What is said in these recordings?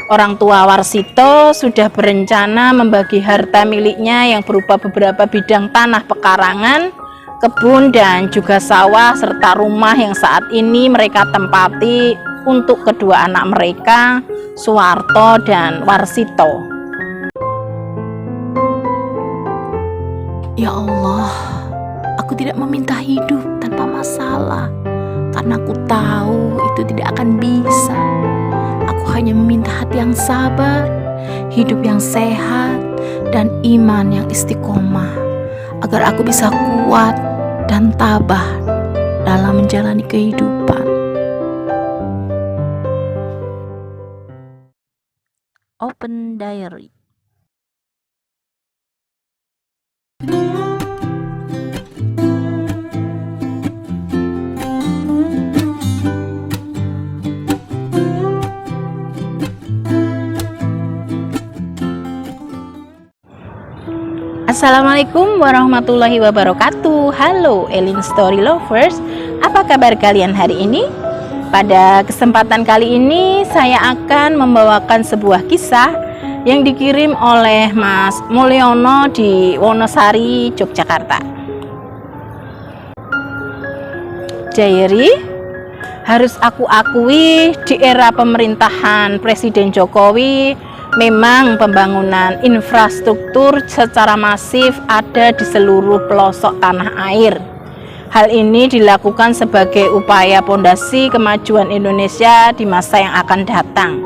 Orang tua Warsito sudah berencana membagi harta miliknya yang berupa beberapa bidang tanah pekarangan, kebun, dan juga sawah, serta rumah yang saat ini mereka tempati untuk kedua anak mereka, Suwarto dan Warsito. Ya Allah, aku tidak meminta hidup tanpa masalah, karena aku tahu itu tidak akan bisa. Aku hanya meminta hati yang sabar, hidup yang sehat, dan iman yang istiqomah, agar aku bisa kuat dan tabah dalam menjalani kehidupan. Open Diary. Assalamualaikum warahmatullahi wabarakatuh. Halo Elin Story Lovers, apa kabar kalian hari ini? Pada kesempatan kali ini saya akan membawakan sebuah kisah yang dikirim oleh Mas Mulyono di Wonosari, Yogyakarta. Diary, harus aku akui di era pemerintahan Presiden Jokowi memang pembangunan infrastruktur secara masif ada di seluruh pelosok tanah air. Hal ini dilakukan sebagai upaya pondasi kemajuan Indonesia di masa yang akan datang.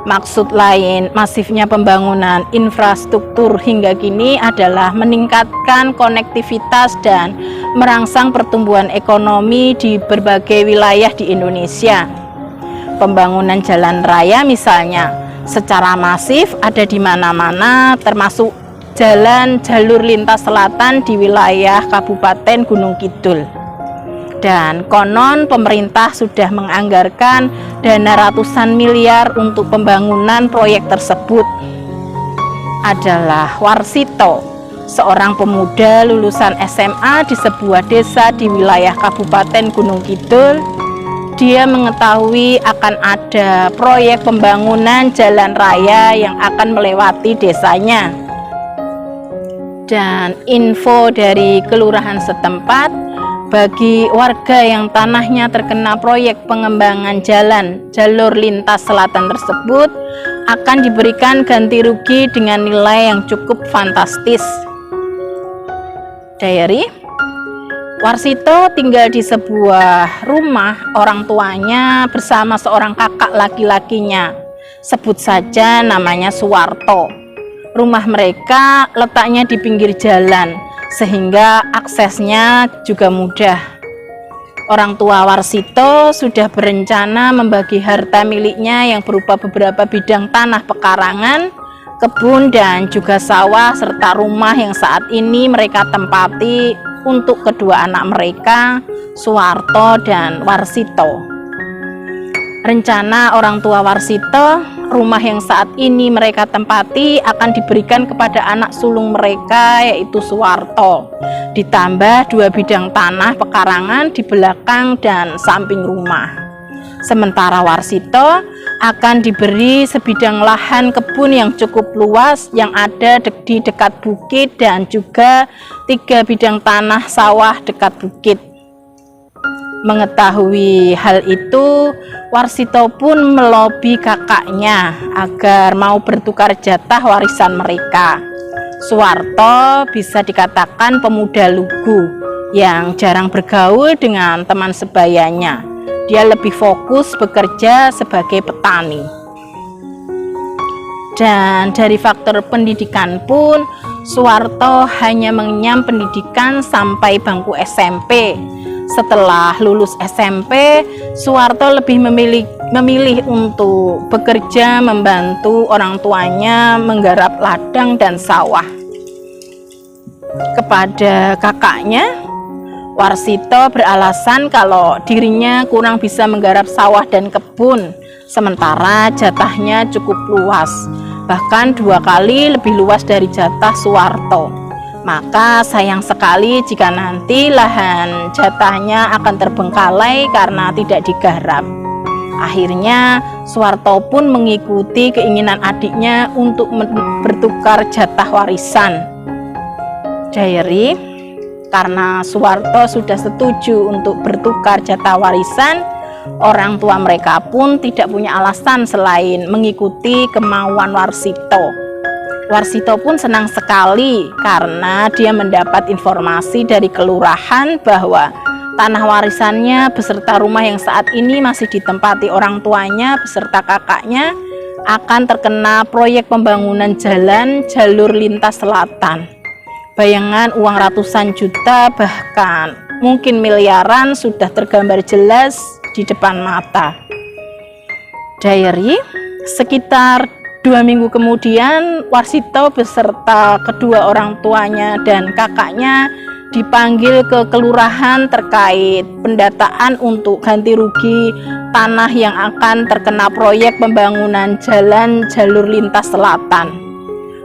Maksud lain masifnya pembangunan infrastruktur hingga kini adalah meningkatkan konektivitas dan merangsang pertumbuhan ekonomi di berbagai wilayah di Indonesia. Pembangunan jalan raya misalnya secara masif ada di mana-mana, termasuk jalan jalur lintas selatan di wilayah Kabupaten Gunung Kidul. Dan konon pemerintah sudah menganggarkan dana ratusan miliar untuk pembangunan proyek tersebut. Adalah Warsito, seorang pemuda lulusan SMA di sebuah desa di wilayah Kabupaten Gunung Kidul. Dia mengetahui akan ada proyek pembangunan jalan raya yang akan melewati desanya. Dan info dari kelurahan setempat, bagi warga yang tanahnya terkena proyek pengembangan jalan jalur lintas selatan tersebut akan diberikan ganti rugi dengan nilai yang cukup fantastis. Diary, Warsito tinggal di sebuah rumah orang tuanya bersama seorang kakak laki-lakinya. Sebut saja namanya Suwarto. Rumah mereka letaknya di pinggir jalan, sehingga aksesnya juga mudah. Orang tua Warsito sudah berencana membagi harta miliknya yang berupa beberapa bidang tanah pekarangan, kebun, dan juga sawah, serta rumah yang saat ini mereka tempati untuk kedua anak mereka, Suwarto dan Warsito. Rencana orang tua Warsito, rumah yang saat ini mereka tempati akan diberikan kepada anak sulung mereka, yaitu Suwarto, ditambah 2 bidang tanah pekarangan di belakang dan samping rumah. Sementara Warsito akan diberi sebidang lahan kebun yang cukup luas yang ada di dekat bukit, dan juga 3 bidang tanah sawah dekat bukit. Mengetahui hal itu, Warsito pun melobi kakaknya agar mau bertukar jatah warisan mereka. Suwarto bisa dikatakan pemuda lugu yang jarang bergaul dengan teman sebayanya. Dia lebih fokus bekerja sebagai petani. Dan dari faktor pendidikan pun, Suwarto hanya mengenyam pendidikan sampai bangku SMP. Setelah lulus SMP, Suwarto lebih memilih untuk bekerja membantu orang tuanya menggarap ladang dan sawah. Kepada kakaknya, Warsito beralasan kalau dirinya kurang bisa menggarap sawah dan kebun, sementara jatahnya cukup luas, bahkan 2 kali lebih luas dari jatah Suwarto. Maka sayang sekali jika nanti lahan jatahnya akan terbengkalai karena tidak digarap. Akhirnya Soeharto pun mengikuti keinginan adiknya untuk bertukar jatah warisan. Diary, karena Soeharto sudah setuju untuk bertukar jatah warisan, orang tua mereka pun tidak punya alasan selain mengikuti kemauan Warsito. Warsito pun senang sekali karena dia mendapat informasi dari kelurahan bahwa tanah warisannya beserta rumah yang saat ini masih ditempati orang tuanya beserta kakaknya akan terkena proyek pembangunan jalan jalur lintas selatan. Bayangan uang ratusan juta bahkan mungkin miliaran sudah tergambar jelas di depan mata. Diary, sekitar 2 minggu kemudian Warsito beserta kedua orang tuanya dan kakaknya dipanggil ke kelurahan terkait pendataan untuk ganti rugi tanah yang akan terkena proyek pembangunan jalan jalur lintas selatan.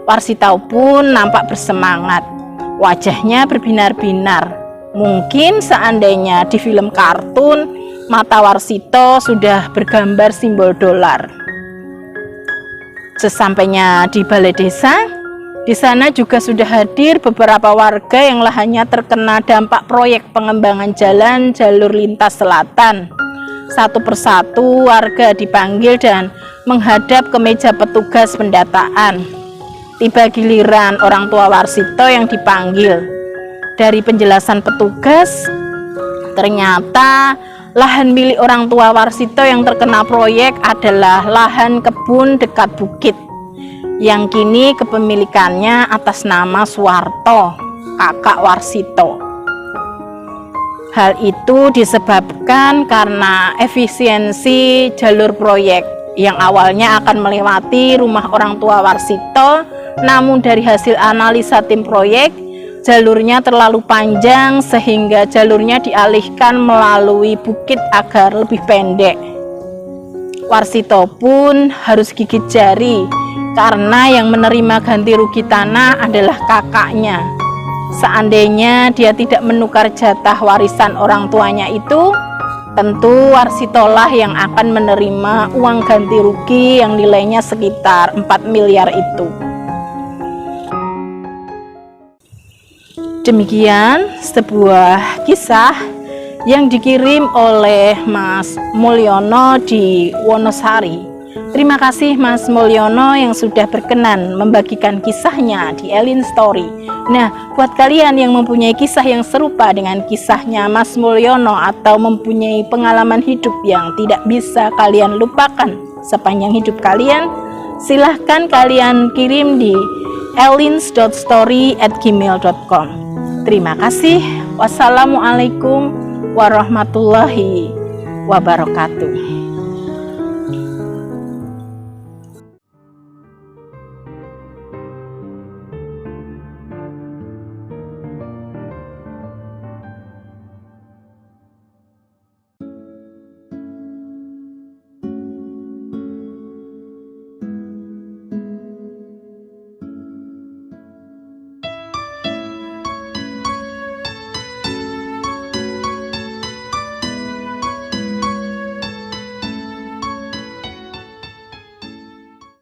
Warsito pun nampak bersemangat, wajahnya berbinar-binar. Mungkin seandainya di film kartun, mata Warsito sudah bergambar simbol dolar. Sesampainya di balai desa, di sana juga sudah hadir beberapa warga yang lahannya terkena dampak proyek pengembangan jalan jalur lintas selatan. Satu persatu warga dipanggil dan menghadap ke meja petugas pendataan. Tiba giliran orang tua Warsito yang dipanggil. Dari penjelasan petugas, ternyata lahan milik orang tua Warsito yang terkena proyek adalah lahan kebun dekat bukit, yang kini kepemilikannya atas nama Soeharto, kakak Warsito. Hal itu disebabkan karena efisiensi jalur proyek yang awalnya akan melewati rumah orang tua Warsito, namun dari hasil analisa tim proyek, jalurnya terlalu panjang sehingga jalurnya dialihkan melalui bukit agar lebih pendek. Warsito pun harus gigit jari karena yang menerima ganti rugi tanah adalah kakaknya. Seandainya dia tidak menukar jatah warisan orang tuanya itu, tentu Warsitolah yang akan menerima uang ganti rugi yang nilainya sekitar 4 miliar itu. Demikian sebuah kisah yang dikirim oleh Mas Mulyono di Wonosari. Terima kasih Mas Mulyono yang sudah berkenan membagikan kisahnya di Elin Story. Nah, buat kalian yang mempunyai kisah yang serupa dengan kisahnya Mas Mulyono atau mempunyai pengalaman hidup yang tidak bisa kalian lupakan sepanjang hidup kalian, silahkan kalian kirim di elins.story@gmail.com. Terima kasih. Wassalamualaikum warahmatullahi wabarakatuh.